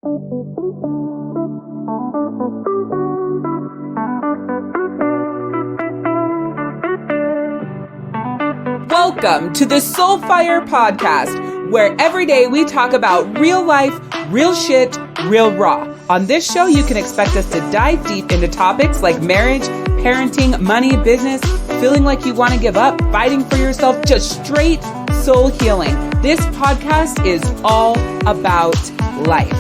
Welcome to the Soulfire Podcast, where every day we talk about real life, real shit, real raw. On this show, you can expect us to dive deep into topics like marriage, parenting, money, business, feeling like you want to give up, fighting for yourself, just straight soul healing. This podcast is all about life.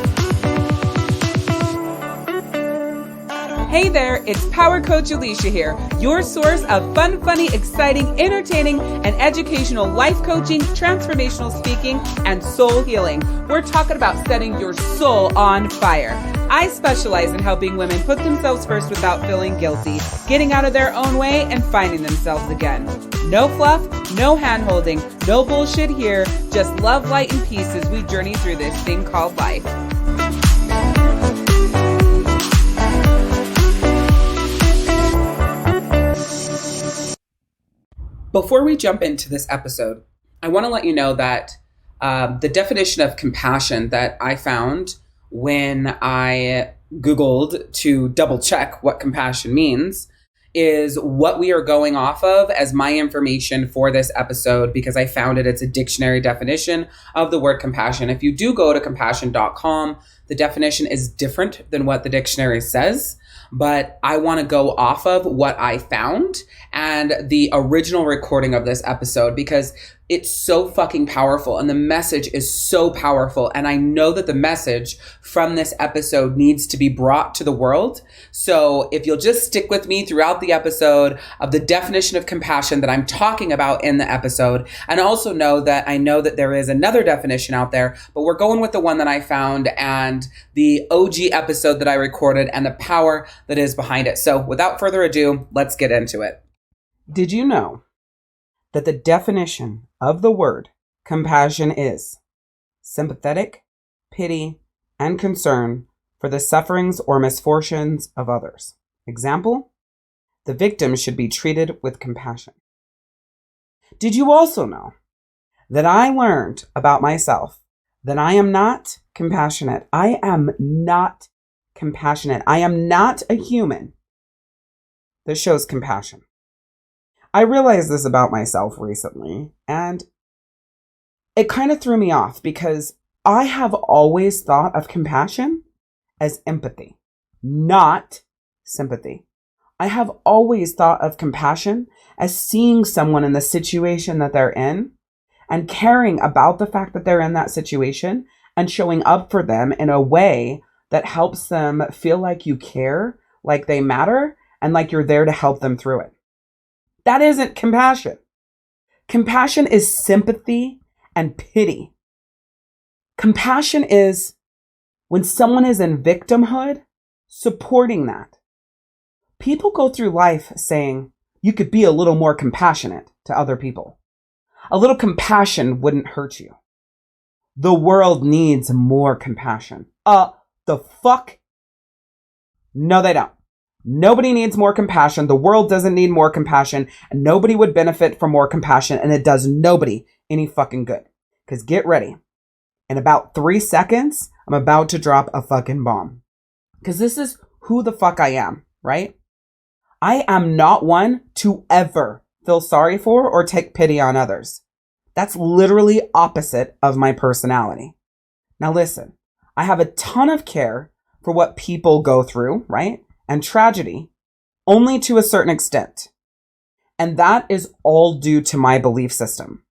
Hey there, it's Power Coach Alicia here, your source of fun, funny, exciting, entertaining, and educational life coaching, transformational speaking, and soul healing. We're talking about setting your soul on fire. I specialize in helping women put themselves first without feeling guilty, getting out of their own way, and finding themselves again. No fluff, no hand-holding, no bullshit here, just love, light, and peace as we journey through this thing called life. Before we jump into this episode, I want to let you know that the definition of compassion that I found when I Googled to double check what compassion means is what we are going off of as my information for this episode, because I found it's a dictionary definition of the word compassion. If you do go to compassion.com, the definition is different than what the dictionary says. But I want to go off of what I found and the original recording of this episode because it's so fucking powerful and the message is so powerful. And I know that the message from this episode needs to be brought to the world. So if you'll just stick with me throughout the episode of the definition of compassion that I'm talking about in the episode, and also know that I know that there is another definition out there, but we're going with the one that I found and the OG episode that I recorded and the power that is behind it. So without further ado, let's get into it. Did you know that the definition of the word compassion is sympathetic, pity, and concern for the sufferings or misfortunes of others? Example, the victim should be treated with compassion. Did you also know that I learned about myself that I am not compassionate? I am not compassionate. I am not a human that shows compassion. I realized this about myself recently, and it kind of threw me off because I have always thought of compassion as empathy, not sympathy. I have always thought of compassion as seeing someone in the situation that they're in and caring about the fact that they're in that situation and showing up for them in a way that helps them feel like you care, like they matter, and like you're there to help them through it. That isn't compassion. Compassion is sympathy and pity. Compassion is when someone is in victimhood, supporting that. People go through life saying, you could be a little more compassionate to other people. A little compassion wouldn't hurt you. The world needs more compassion. The fuck? No, they don't. Nobody needs more compassion. The world doesn't need more compassion. And nobody would benefit from more compassion. And it does nobody any fucking good. Because get ready. In about 3 seconds, I'm about to drop a fucking bomb. Because this is who the fuck I am, right? I am not one to ever feel sorry for or take pity on others. That's literally opposite of my personality. Now listen. I have a ton of care for what people go through, right? And tragedy, only to a certain extent. And that is all due to my belief system.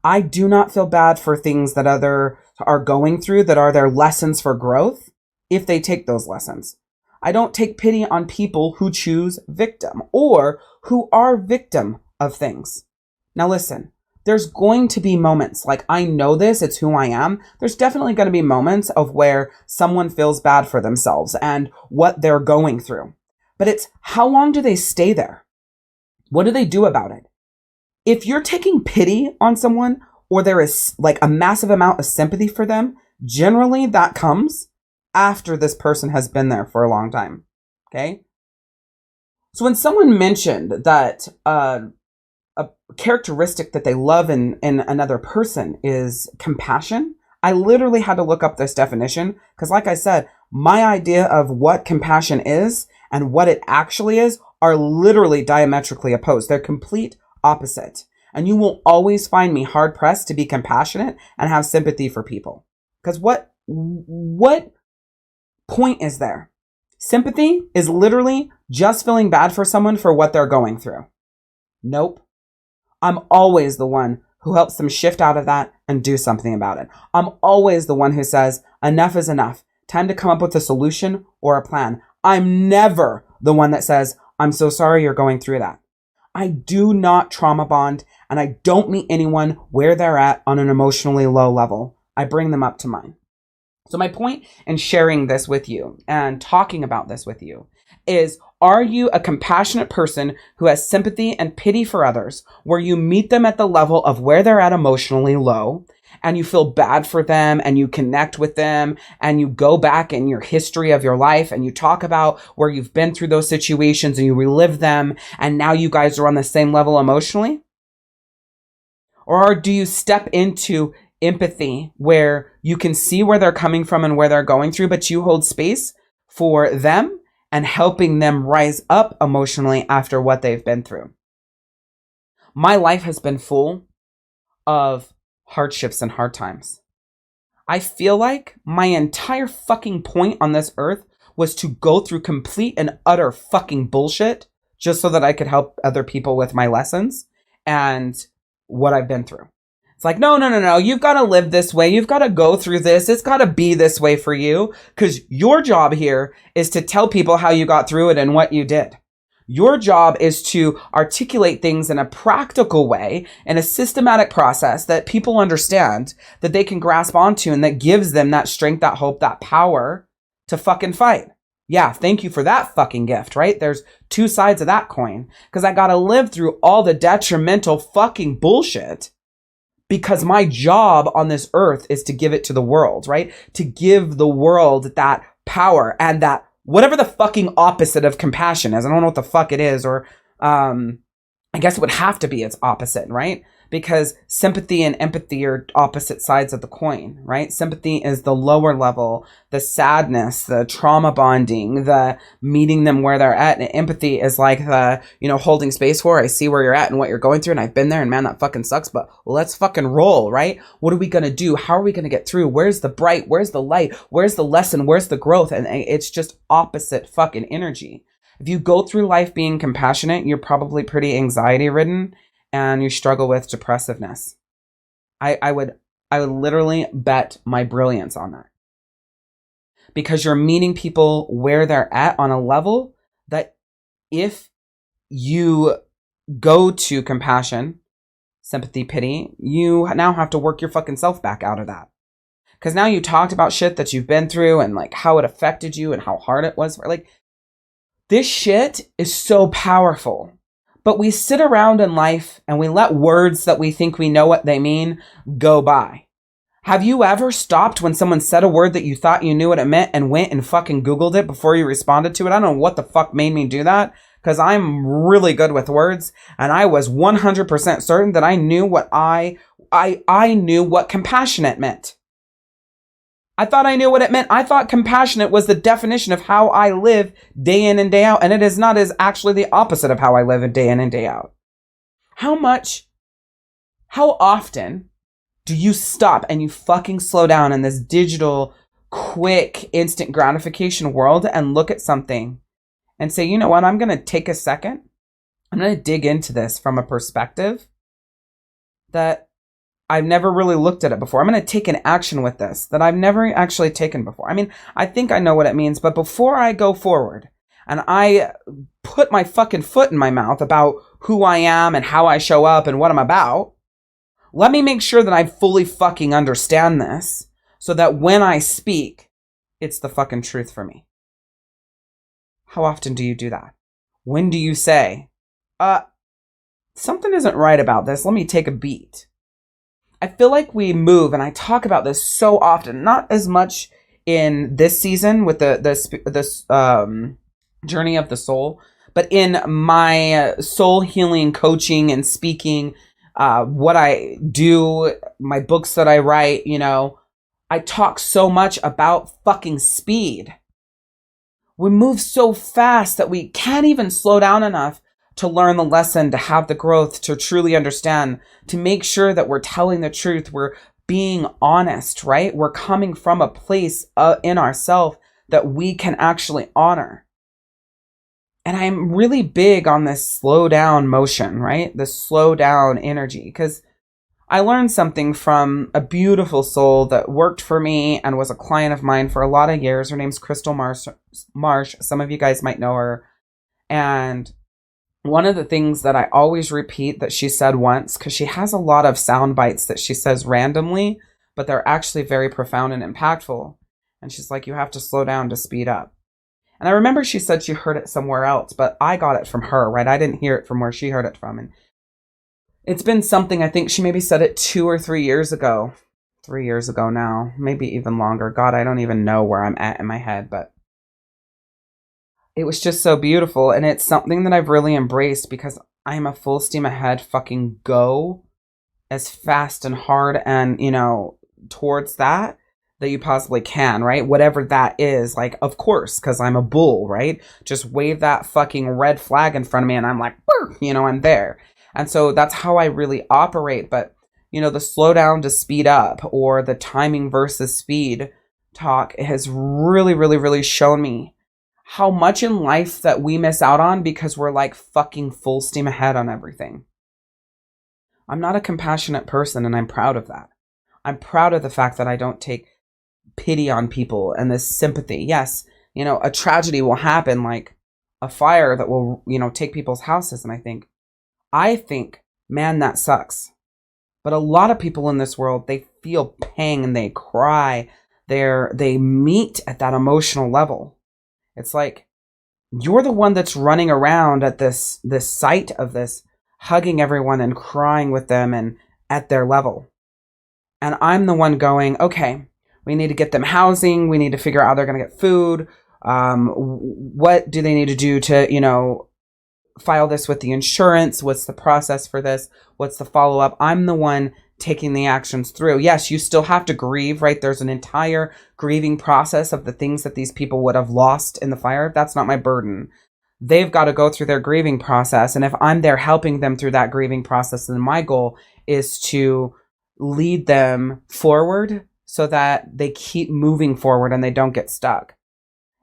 I do not feel bad for things that others are going through that are their lessons for growth if they take those lessons. I don't take pity on people who choose victim or who are victim of things. Now listen. There's going to be moments, like I know this, it's who I am. There's definitely going to be moments of where someone feels bad for themselves and what they're going through. But it's how long do they stay there? What do they do about it? If you're taking pity on someone or there is like a massive amount of sympathy for them, generally that comes after this person has been there for a long time. Okay? So when someone mentioned that a characteristic that they love in another person is compassion, I literally had to look up this definition because, like I said, my idea of what compassion is and what it actually is are literally diametrically opposed. They're complete opposite. And you will always find me hard pressed to be compassionate and have sympathy for people. Because what point is there? Sympathy is literally just feeling bad for someone for what they're going through. Nope. I'm always the one who helps them shift out of that and do something about it. I'm always the one who says, enough is enough. Time to come up with a solution or a plan. I'm never the one that says, I'm so sorry you're going through that. I do not trauma bond, and I don't meet anyone where they're at on an emotionally low level. I bring them up to mine. So my point in sharing this with you and talking about this with you is, are you a compassionate person who has sympathy and pity for others, where you meet them at the level of where they're at emotionally low, and you feel bad for them and you connect with them and you go back in your history of your life and you talk about where you've been through those situations and you relive them and now you guys are on the same level emotionally? Or do you step into empathy where you can see where they're coming from and where they're going through, but you hold space for them and helping them rise up emotionally after what they've been through? My life has been full of hardships and hard times. I feel like my entire fucking point on this earth was to go through complete and utter fucking bullshit just so that I could help other people with my lessons and what I've been through. It's like, no. You've got to live this way. You've got to go through this. It's got to be this way for you, because your job here is to tell people how you got through it and what you did. Your job is to articulate things in a practical way, in a systematic process that people understand, that they can grasp onto, and that gives them that strength, that hope, that power to fucking fight. Yeah, thank you for that fucking gift, right? There's two sides of that coin, because I got to live through all the detrimental fucking bullshit because my job on this earth is to give it to the world, right? To give the world that power and that whatever the fucking opposite of compassion is. I don't know what the fuck it is, or I guess it would have to be its opposite, right? Because sympathy and empathy are opposite sides of the coin, right? Sympathy is the lower level, the sadness, the trauma bonding, the meeting them where they're at. And empathy is like the, holding space for, I see where you're at and what you're going through, and I've been there, and man, that fucking sucks, but let's fucking roll, right? What are we going to do? How are we going to get through? Where's the bright? Where's the light? Where's the lesson? Where's the growth? And it's just opposite fucking energy. If you go through life being compassionate, you're probably pretty anxiety ridden and you struggle with depressiveness. I would literally bet my brilliance on that. Because you're meeting people where they're at on a level that if you go to compassion, sympathy, pity, you now have to work your fucking self back out of that. Because now you talked about shit that you've been through and like how it affected you and how hard it was. This shit is so powerful. But we sit around in life and we let words that we think we know what they mean go by. Have you ever stopped when someone said a word that you thought you knew what it meant and went and fucking Googled it before you responded to it? I don't know what the fuck made me do that, because I'm really good with words, and I was 100% certain that I knew what I knew what compassionate meant. I thought I knew what it meant. I thought compassionate was the definition of how I live day in and day out. And it is not, is actually the opposite of how I live day in and day out. How often do you stop and you fucking slow down in this digital, quick, instant gratification world and look at something and say, you know what, I'm going to take a second. I'm going to dig into this from a perspective that I've never really looked at it before. I'm going to take an action with this that I've never actually taken before. I mean, I think I know what it means, but before I go forward and I put my fucking foot in my mouth about who I am and how I show up and what I'm about, let me make sure that I fully fucking understand this so that when I speak, it's the fucking truth for me. How often do you do that? When do you say, something isn't right about this, let me take a beat? I feel like we move, and I talk about this so often, not as much in this season with this journey of the soul, but in my soul healing coaching and speaking, what I do, my books that I write, I talk so much about fucking speed. We move so fast that we can't even slow down enough to learn the lesson, to have the growth, to truly understand, to make sure that we're telling the truth, we're being honest, right? We're coming from a place in ourselves that we can actually honor. And I'm really big on this slow down motion, right? The slow down energy, because I learned something from a beautiful soul that worked for me and was a client of mine for a lot of years. Her name's Crystal Marsh. Some of you guys might know her. And one of the things that I always repeat that she said once, because she has a lot of sound bites that she says randomly, but they're actually very profound and impactful. And she's like, you have to slow down to speed up. And I remember she said she heard it somewhere else, but I got it from her, right? I didn't hear it from where she heard it from. And it's been something, I think she maybe said it 2 or 3 years ago. 3 years ago now, maybe even longer. God, I don't even know where I'm at in my head, but it was just so beautiful. And it's something that I've really embraced because I'm a full steam ahead fucking go as fast and hard and, towards that you possibly can, right? Whatever that is, like, of course, because I'm a bull, right? Just wave that fucking red flag in front of me and I'm like, I'm there. And so that's how I really operate. But, the slow down to speed up or the timing versus speed talk has really, really, really shown me how much in life that we miss out on because we're like fucking full steam ahead on everything. I'm not a compassionate person and I'm proud of that. I'm proud of the fact that I don't take pity on people and this sympathy. Yes, a tragedy will happen, like a fire that will, take people's houses. And I think, man, that sucks. But a lot of people in this world, they feel pain and they cry. They meet at that emotional level. It's like you're the one that's running around at this site of this, hugging everyone and crying with them and at their level. And I'm the one going, okay, we need to get them housing. We need to figure out how they're going to get food. What do they need to do to, file this with the insurance? What's the process for this? What's the follow-up? I'm the one taking the actions through. Yes, you still have to grieve, right? There's an entire grieving process of the things that these people would have lost in the fire. That's not my burden. They've got to go through their grieving process. And if I'm there helping them through that grieving process, then my goal is to lead them forward so that they keep moving forward and they don't get stuck.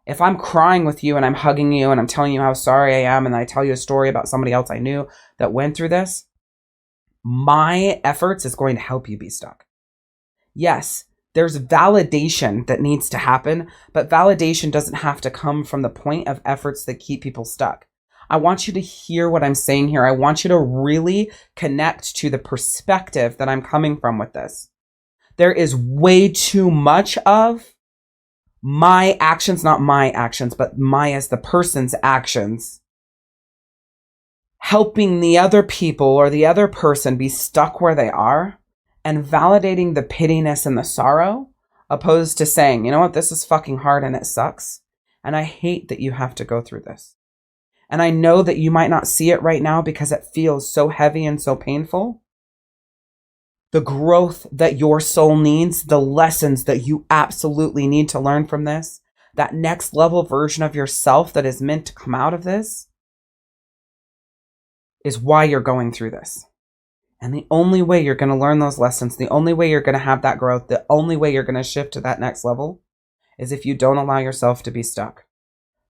If I'm crying with you and I'm hugging you and I'm telling you how sorry I am and I tell you a story about somebody else I knew that went through this, my efforts is going to help you be stuck. Yes, there's validation that needs to happen, but validation doesn't have to come from the point of efforts that keep people stuck. I want you to hear what I'm saying here. I want you to really connect to the perspective that I'm coming from with this. There is way too much of my actions, not my actions, but my as the person's actions, helping the other people or the other person be stuck where they are and validating the pittiness and the sorrow, opposed to saying, you know what, this is fucking hard and it sucks. And I hate that you have to go through this. And I know that you might not see it right now because it feels so heavy and so painful. The growth that your soul needs, the lessons that you absolutely need to learn from this, that next level version of yourself that is meant to come out of this, is why you're going through this. And the only way you're going to learn those lessons, the only way you're going to have that growth, the only way you're going to shift to that next level is if you don't allow yourself to be stuck.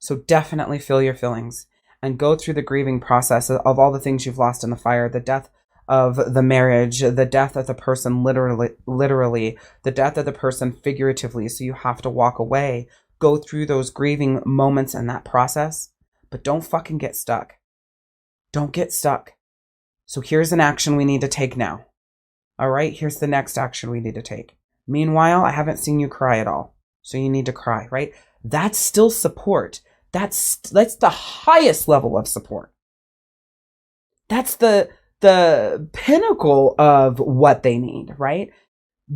So definitely feel your feelings and go through the grieving process of all the things you've lost in the fire, the death of the marriage, the death of the person literally, the death of the person figuratively. So you have to walk away, go through those grieving moments and that process, but don't fucking get stuck. Don't get stuck. So here's an action we need to take now. All right, here's the next action we need to take. Meanwhile, I haven't seen you cry at all. So you need to cry, right? That's still support. That's the highest level of support. That's the pinnacle of what they need, right?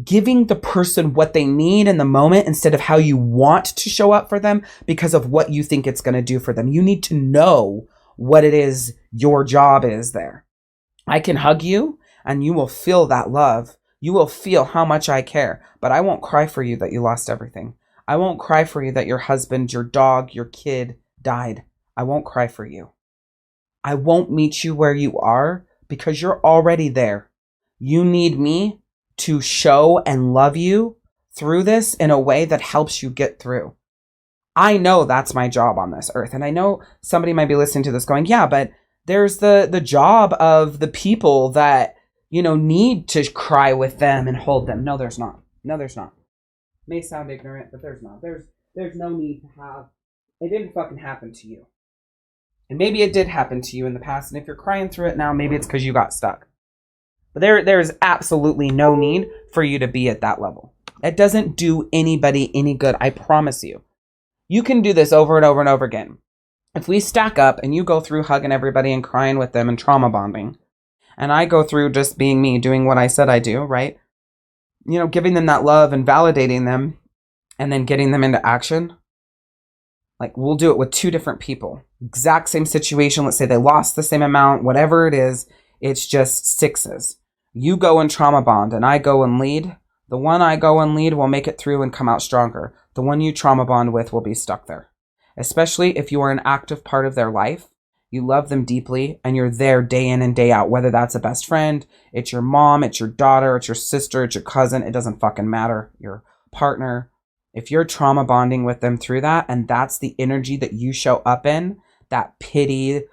Giving the person what they need in the moment instead of how you want to show up for them because of what you think it's going to do for them. You need to know what it is your job is there. I can hug you and you will feel that love. You will feel how much I care, but I won't cry for you that you lost everything. I won't cry for you that your husband, your dog, your kid died. I won't cry for you. I won't meet you where you are because you're already there. You need me to show and love you through this in a way that helps you get through. I know that's my job on this earth. And I know somebody might be listening to this going, yeah, but there's the job of the people that, need to cry with them and hold them. No, there's not. No, there's not. May sound ignorant, but there's not. There's no need to have. It didn't fucking happen to you. And maybe it did happen to you in the past. And if you're crying through it now, maybe it's because you got stuck. But there's absolutely no need for you to be at that level. It doesn't do anybody any good. I promise you. You can do this over and over and over again. If we stack up and you go through hugging everybody and crying with them and trauma bonding, and I go through just being me, doing what I said I do, right? Giving them that love and validating them and then getting them into action. Like, we'll do it with two different people. Exact same situation. Let's say they lost the same amount, whatever it is. It's just sixes. You go and trauma bond and I go and lead. The one I go and lead will make it through and come out stronger. The one you trauma bond with will be stuck there. Especially if you are an active part of their life. You love them deeply and you're there day in and day out. Whether that's a best friend, it's your mom, it's your daughter, it's your sister, it's your cousin. It doesn't fucking matter. Your partner. If you're trauma bonding with them through that, and that's the energy that you show up in, that pity,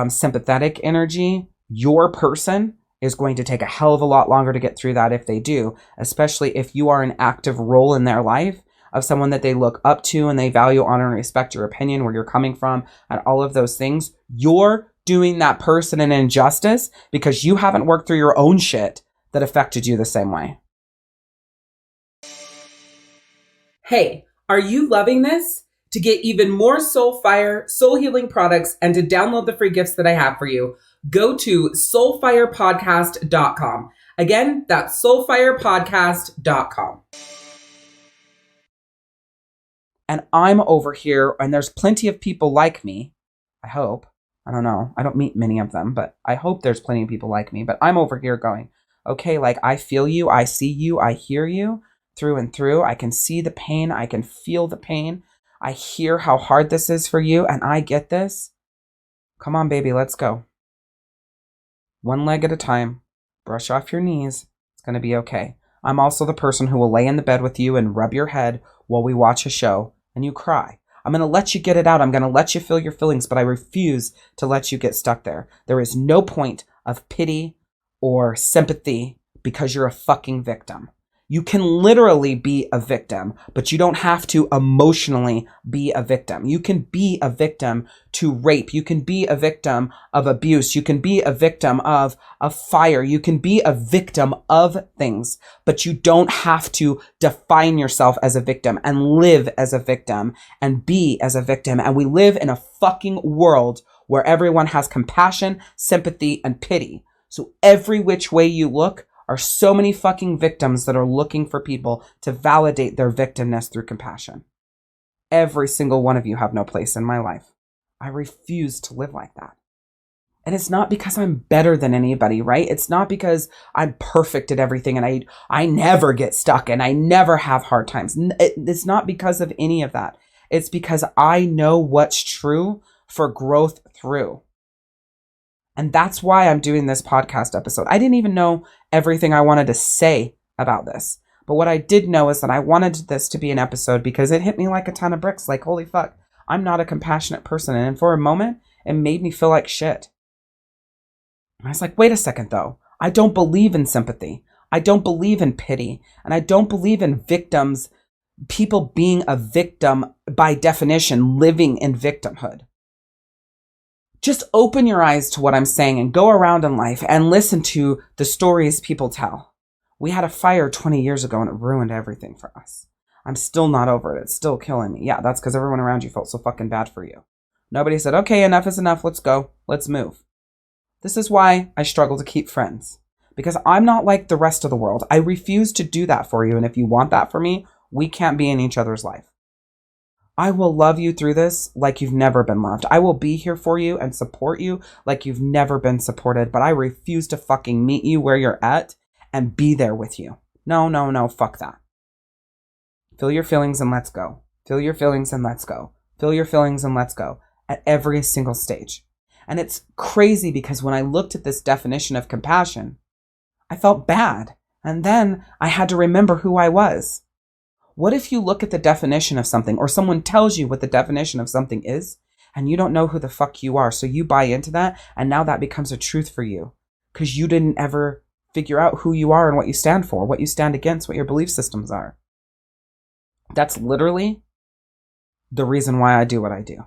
sympathetic energy, your person is going to take a hell of a lot longer to get through that if they do, especially if you are an active role in their life of someone that they look up to and they value, honor, and respect your opinion, where you're coming from, and all of those things. You're doing that person an injustice because you haven't worked through your own shit that affected you the same way. Hey, are you loving this? To get even more soul fire, soul healing products, and to download the free gifts that I have for you, go to soulfirepodcast.com. Again, that's soulfirepodcast.com. And I'm over here, and there's plenty of people like me. I hope. I don't know. I don't meet many of them, but I hope there's plenty of people like me. But I'm over here going, okay, like, I feel you, I see you, I hear you through and through. I can see the pain. I can feel the pain. I hear how hard this is for you, and I get this. Come on, baby, let's go. One leg at a time. Brush off your knees. It's going to be okay. I'm also the person who will lay in the bed with you and rub your head while we watch a show and you cry. I'm going to let you get it out. I'm going to let you feel your feelings, but I refuse to let you get stuck there. There is no point of pity or sympathy because you're a fucking victim. You can literally be a victim, but you don't have to emotionally be a victim. You can be a victim to rape. You can be a victim of abuse. You can be a victim of a fire. You can be a victim of things, but you don't have to define yourself as a victim and live as a victim and be as a victim. And we live in a fucking world where everyone has compassion, sympathy, and pity. So every which way you look, are so many fucking victims that are looking for people to validate their victimness through compassion. Every single one of you have no place in my life. I refuse to live like that. And it's not because I'm better than anybody, right? It's not because I'm perfect at everything and I never get stuck and I never have hard times. It's not because of any of that. It's because I know what's true for growth through. And that's why I'm doing this podcast episode. I didn't even know everything I wanted to say about this. But what I did know is that I wanted this to be an episode because it hit me like a ton of bricks. Like, holy fuck, I'm not a compassionate person. And for a moment, it made me feel like shit. And I was like, wait a second, though. I don't believe in sympathy. I don't believe in pity. And I don't believe in victims, people being a victim by definition, living in victimhood. Just open your eyes to what I'm saying and go around in life and listen to the stories people tell. We had a fire 20 years ago and it ruined everything for us. I'm still not over it. It's still killing me. Yeah, that's because everyone around you felt so fucking bad for you. Nobody said, okay, enough is enough. Let's go. Let's move. This is why I struggle to keep friends. Because I'm not like the rest of the world. I refuse to do that for you. And if you want that for me, we can't be in each other's life. I will love you through this like you've never been loved. I will be here for you and support you like you've never been supported. But I refuse to fucking meet you where you're at and be there with you. No, no, no, fuck that. Feel your feelings and let's go. Feel your feelings and let's go. Feel your feelings and let's go at every single stage. And it's crazy because when I looked at this definition of compassion, I felt bad. And then I had to remember who I was. What if you look at the definition of something, or someone tells you what the definition of something is, and you don't know who the fuck you are? So you buy into that, and now that becomes a truth for you because you didn't ever figure out who you are and what you stand for, what you stand against, what your belief systems are. That's literally the reason why I do what I do,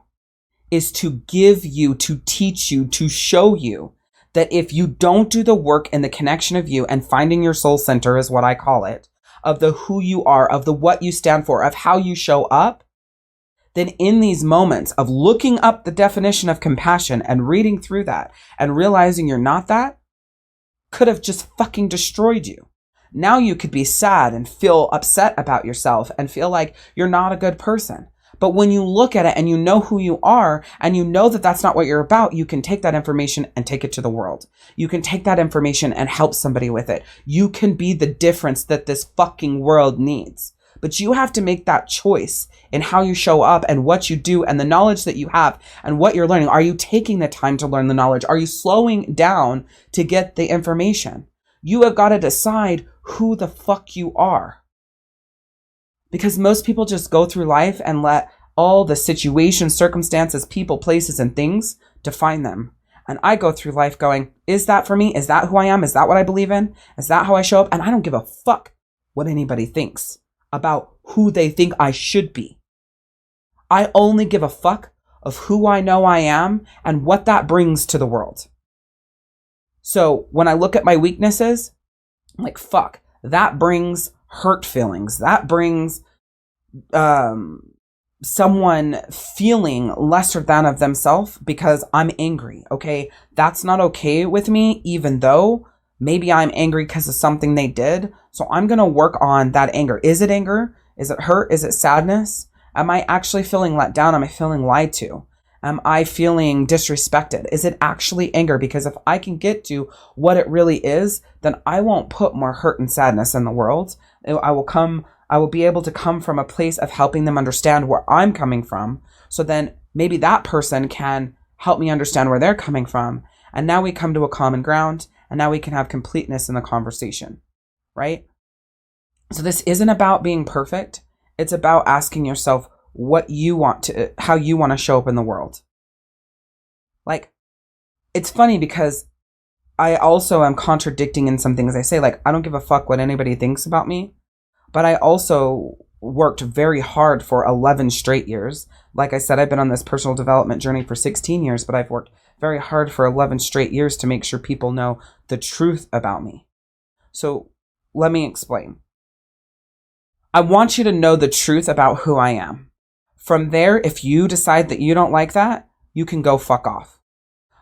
is to give you, to teach you, to show you that if you don't do the work and the connection of you and finding your soul center is what I call it, of the who you are, of the what you stand for, of how you show up, then in these moments of looking up the definition of compassion and reading through that and realizing you're not that, could have just fucking destroyed you. Now you could be sad and feel upset about yourself and feel like you're not a good person. But when you look at it and you know who you are and you know that that's not what you're about, you can take that information and take it to the world. You can take that information and help somebody with it. You can be the difference that this fucking world needs. But you have to make that choice in how you show up and what you do and the knowledge that you have and what you're learning. Are you taking the time to learn the knowledge? Are you slowing down to get the information? You have got to decide who the fuck you are. Because most people just go through life and let all the situations, circumstances, people, places, and things define them. And I go through life going, is that for me? Is that who I am? Is that what I believe in? Is that how I show up? And I don't give a fuck what anybody thinks about who they think I should be. I only give a fuck of who I know I am and what that brings to the world. So when I look at my weaknesses, I'm like, fuck, that brings hurt feelings. That brings someone feeling lesser than of themselves because I'm angry. Okay, that's not okay with me, even though maybe I'm angry because of something they did. So I'm going to work on that anger. Is it anger? Is it hurt? Is it sadness? Am I actually feeling let down? Am I feeling lied to? Am I feeling disrespected? Is it actually anger? Because if I can get to what it really is, then I won't put more hurt and sadness in the world. I will be able to come from a place of helping them understand where I'm coming from. So then maybe that person can help me understand where they're coming from. And now we come to a common ground, and now we can have completeness in the conversation, right? So this isn't about being perfect. It's about asking yourself what you want to, how you want to show up in the world. Like, it's funny because I also am contradicting in some things I say. Like, I don't give a fuck what anybody thinks about me, but I also worked very hard for 11 straight years. Like I said, I've been on this personal development journey for 16 years, but I've worked very hard for 11 straight years to make sure people know the truth about me. So let me explain. I want you to know the truth about who I am. From there, if you decide that you don't like that, you can go fuck off.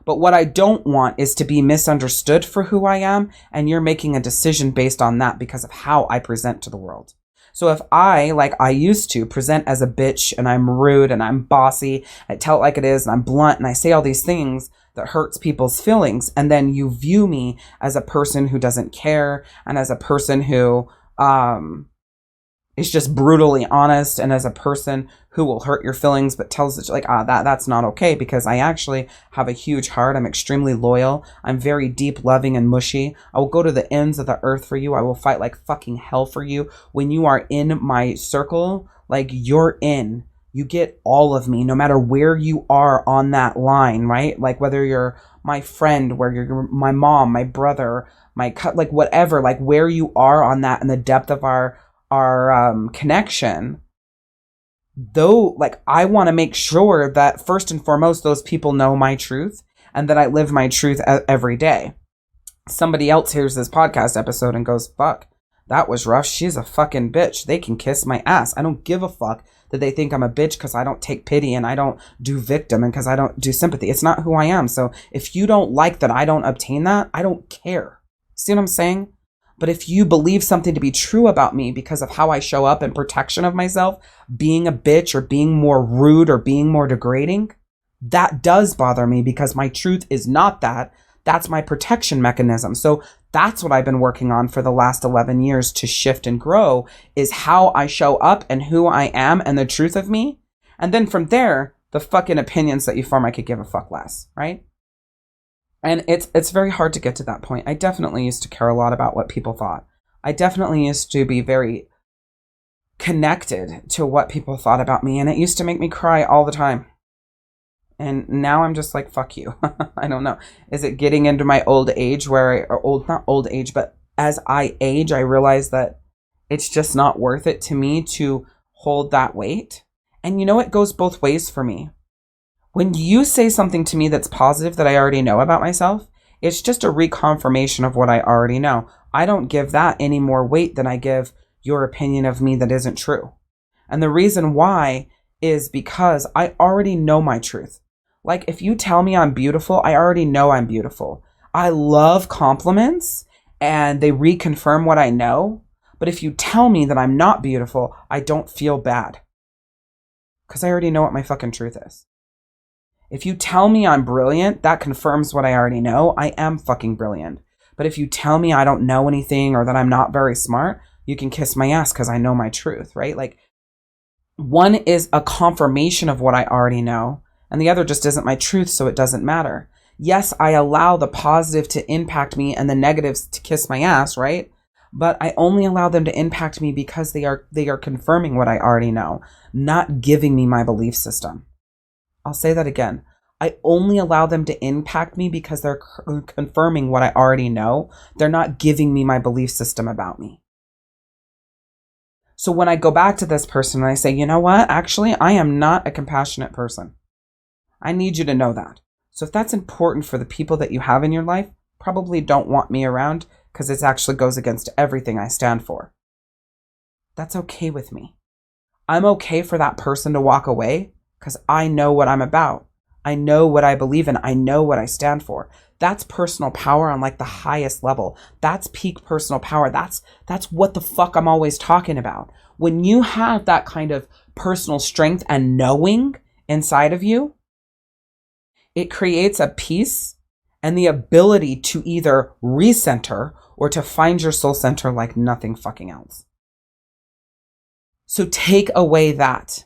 But what I don't want is to be misunderstood for who I am, and you're making a decision based on that because of how I present to the world. So if I, like I used to, present as a bitch and I'm rude and I'm bossy, I tell it like it is and I'm blunt and I say all these things that hurts people's feelings, and then you view me as a person who doesn't care and as a person who is just brutally honest and as a person who will hurt your feelings but tells it like, that's not okay, because I actually have a huge heart. I'm extremely loyal. I'm very deep, loving, and mushy. I will go to the ends of the earth for you. I will fight like fucking hell for you. When you are in my circle, like, you're in. You get all of me, no matter where you are on that line, right? Like, whether you're my friend, where you're my mom, my brother, like whatever, like where you are on that and the depth of our connection, though, like, I want to make sure that first and foremost, those people know my truth and that I live my truth every day. Somebody else hears this podcast episode and goes, fuck, that was rough. She's a fucking bitch. They can kiss my ass. I don't give a fuck that they think I'm a bitch because I don't take pity and I don't do victim and because I don't do sympathy. It's not who I am. So if you don't like that I don't obtain that, I don't care. See what I'm saying? But if you believe something to be true about me because of how I show up in protection of myself, being a bitch or being more rude or being more degrading, that does bother me because my truth is not that. That's my protection mechanism. So That's what I've been working on for the last 11 years to shift and grow, is how I show up and who I am and the truth of me. And then from there, the fucking opinions that you form, I could give a fuck less, right? And it's very hard to get to that point. I definitely used to care a lot about what people thought. I definitely used to be very connected to what people thought about me, and it used to make me cry all the time. And now I'm just like, fuck you. I don't know. Is it getting into my old age not old age, but as I age, I realize that it's just not worth it to me to hold that weight. And you know, it goes both ways for me. When you say something to me that's positive that I already know about myself, it's just a reconfirmation of what I already know. I don't give that any more weight than I give your opinion of me that isn't true. And the reason why is because I already know my truth. Like, if you tell me I'm beautiful, I already know I'm beautiful. I love compliments and they reconfirm what I know. But if you tell me that I'm not beautiful, I don't feel bad. Because I already know what my fucking truth is. If you tell me I'm brilliant, that confirms what I already know. I am fucking brilliant. But if you tell me I don't know anything or that I'm not very smart, you can kiss my ass because I know my truth, right? Like, one is a confirmation of what I already know, and the other just isn't my truth, so it doesn't matter. Yes, I allow the positive to impact me and the negatives to kiss my ass, right? But I only allow them to impact me because they are confirming what I already know, not giving me my belief system. I'll say that again. I only allow them to impact me because they're confirming what I already know. They're not giving me my belief system about me. So when I go back to this person and I say, you know what? Actually, I am not a compassionate person. I need you to know that. So if that's important for the people that you have in your life, probably don't want me around because it actually goes against everything I stand for. That's okay with me. I'm okay for that person to walk away because I know what I'm about. I know what I believe in. I know what I stand for. That's personal power on like the highest level. That's peak personal power. That's what the fuck I'm always talking about. When you have that kind of personal strength and knowing inside of you, it creates a peace and the ability to either recenter or to find your soul center like nothing fucking else. So take away that.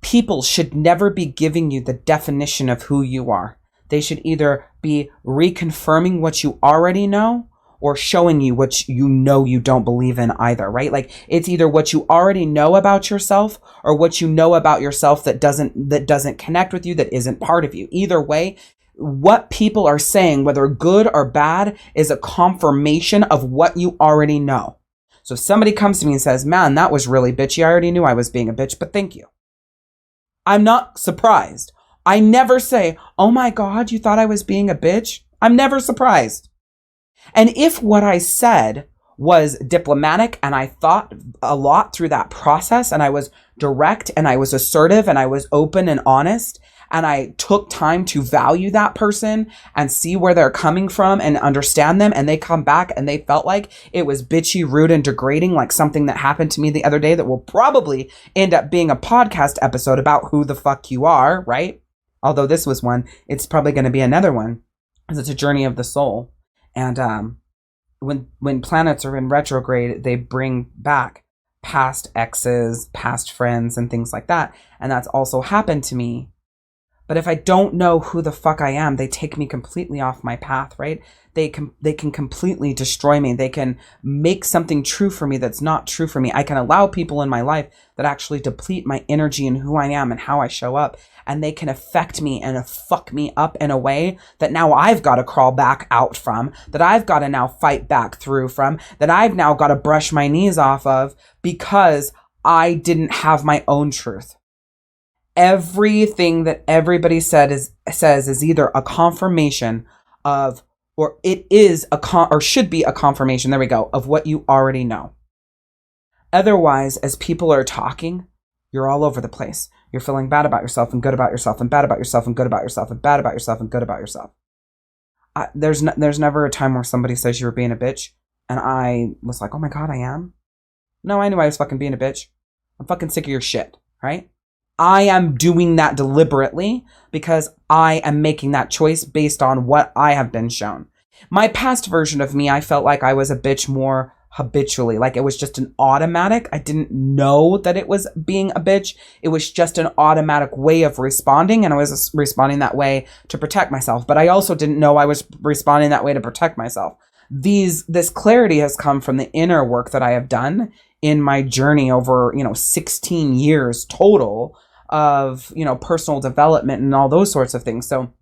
People should never be giving you the definition of who you are. They should either be reconfirming what you already know or showing you what you know you don't believe in either, right? Like, it's either what you already know about yourself or what you know about yourself that doesn't connect with you, that isn't part of you. Either way, what people are saying, whether good or bad, is a confirmation of what you already know. So if somebody comes to me and says, man, that was really bitchy. I already knew I was being a bitch, but thank you. I'm not surprised. I never say, oh my God, you thought I was being a bitch? I'm never surprised. And if what I said was diplomatic and I thought a lot through that process and I was direct and I was assertive and I was open and honest and I took time to value that person and see where they're coming from and understand them, and they come back and they felt like it was bitchy, rude, and degrading, like something that happened to me the other day that will probably end up being a podcast episode about who the fuck you are, right? Although this was one, it's probably going to be another one because it's a journey of the soul. And when planets are in retrograde, they bring back past exes, past friends, and things like that. And that's also happened to me. But if I don't know who the fuck I am, they take me completely off my path, right? They can completely destroy me. They can make something true for me that's not true for me. I can allow people in my life that actually deplete my energy and who I am and how I show up. And they can affect me and fuck me up in a way that now I've got to crawl back out from, that I've got to now fight back through from, that I've now got to brush my knees off of because I didn't have my own truth. Everything that everybody says is either a confirmation of, or it is or should be a confirmation, there we go, of what you already know. Otherwise, as people are talking, you're all over the place. You're feeling bad about yourself and good about yourself and bad about yourself and good about yourself and bad about yourself and good about yourself. There's never a time where somebody says you were being a bitch and I was like, oh my God, I am? No, I knew I was fucking being a bitch. I'm fucking sick of your shit, right? I am doing that deliberately because I am making that choice based on what I have been shown. My past version of me, I felt like I was a bitch more habitually. Like it was just an automatic. I didn't know that it was being a bitch. It was just an automatic way of responding. And I was responding that way to protect myself. But I also didn't know I was responding that way to protect myself. This clarity has come from the inner work that I have done in my journey over, 16 years total of, personal development and all those sorts of things. So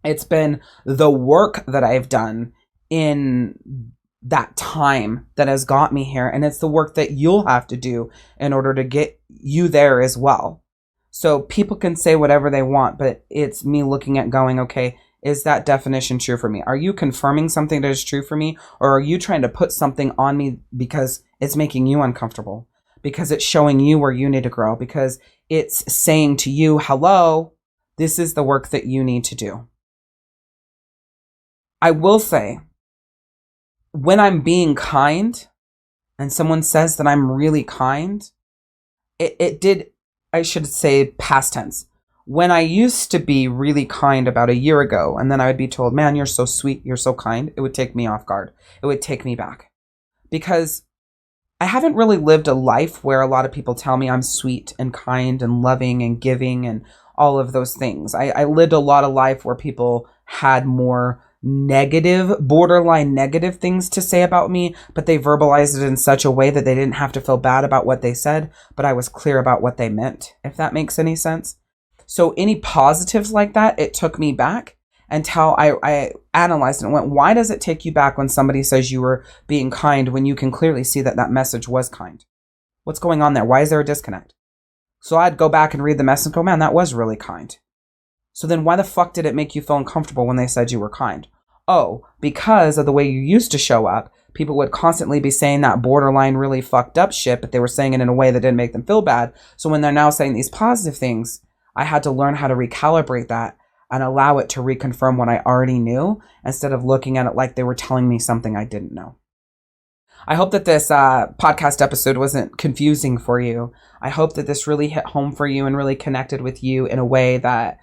it's been the work that I've done in that time that has got me here. And it's the work that you'll have to do in order to get you there as well. So people can say whatever they want, but it's me looking at going, okay, is that definition true for me? Are you confirming something that is true for me? Or are you trying to put something on me because it's making you uncomfortable? Because it's showing you where you need to grow? Because it's saying to you, hello, this is the work that you need to do. I will say, when I'm being kind and someone says that I'm really kind, I should say past tense. When I used to be really kind about a year ago, and then I would be told, man, you're so sweet, you're so kind, it would take me off guard. It would take me back. Because I haven't really lived a life where a lot of people tell me I'm sweet and kind and loving and giving and all of those things. I lived a lot of life where people had more negative, borderline negative things to say about me, but they verbalized it in such a way that they didn't have to feel bad about what they said, but I was clear about what they meant, if that makes any sense. So any positives like that, it took me back until I analyzed it and went, why does it take you back when somebody says you were being kind when you can clearly see that that message was kind? What's going on there? Why is there a disconnect? So I'd go back and read the message and go, man, that was really kind. So then why the fuck did it make you feel uncomfortable when they said you were kind? Oh, because of the way you used to show up, people would constantly be saying that borderline really fucked up shit, but they were saying it in a way that didn't make them feel bad. So when they're now saying these positive things, I had to learn how to recalibrate that and allow it to reconfirm what I already knew instead of looking at it like they were telling me something I didn't know. I hope that this podcast episode wasn't confusing for you. I hope that this really hit home for you and really connected with you in a way that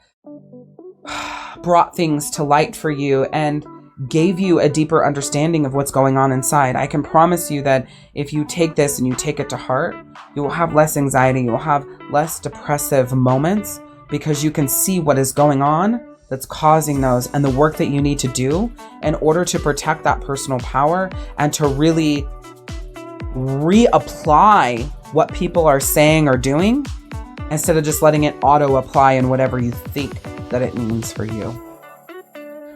brought things to light for you and gave you a deeper understanding of what's going on inside. I can promise you that if you take this and you take it to heart, you will have less anxiety, you will have less depressive moments because you can see what is going on that's causing those and the work that you need to do in order to protect that personal power and to really reapply what people are saying or doing instead of just letting it auto apply in whatever you think that it means for you.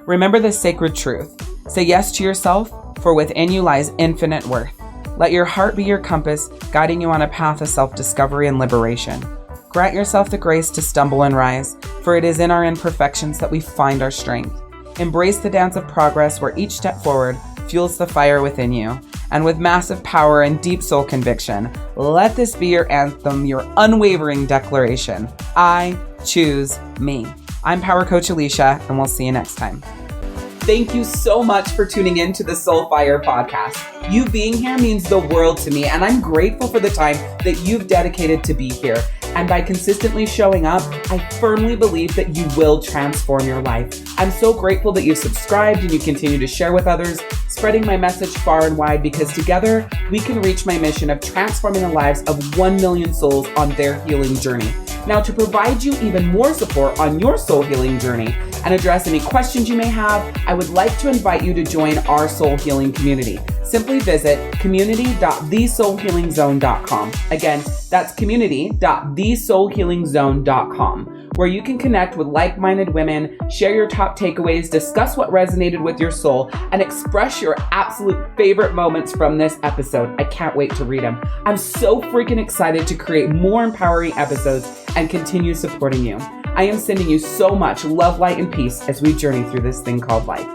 Remember this sacred truth. Say yes to yourself, for within you lies infinite worth. Let your heart be your compass, guiding you on a path of self-discovery and liberation. Grant yourself the grace to stumble and rise, for it is in our imperfections that we find our strength. Embrace the dance of progress where each step forward fuels the fire within you. And with massive power and deep soul conviction, let this be your anthem, your unwavering declaration. I choose me. I'm Power Coach Alicia, and we'll see you next time. Thank you so much for tuning in to the Soul Fire podcast. You being here means the world to me, and I'm grateful for the time that you've dedicated to be here. And by consistently showing up, I firmly believe that you will transform your life. I'm so grateful that you've subscribed and you continue to share with others, spreading my message far and wide, because together we can reach my mission of transforming the lives of 1 million souls on their healing journey. Now, to provide you even more support on your soul healing journey and address any questions you may have, I would like to invite you to join our soul healing community. Simply visit community.thesoulhealingzone.com. Again, that's community.thesoulhealingzone.com, where you can connect with like-minded women, share your top takeaways, discuss what resonated with your soul, and express your absolute favorite moments from this episode. I can't wait to read them. I'm so freaking excited to create more empowering episodes and continue supporting you. I am sending you so much love, light, and peace as we journey through this thing called life.